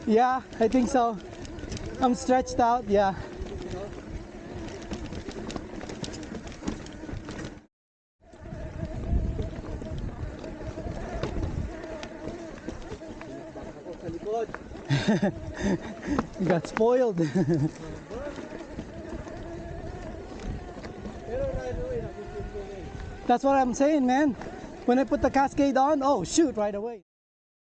Yeah, I think so. I'm stretched out, yeah. You got spoiled. That's what I'm saying, man. When I put the Cascade on, oh shoot, right away.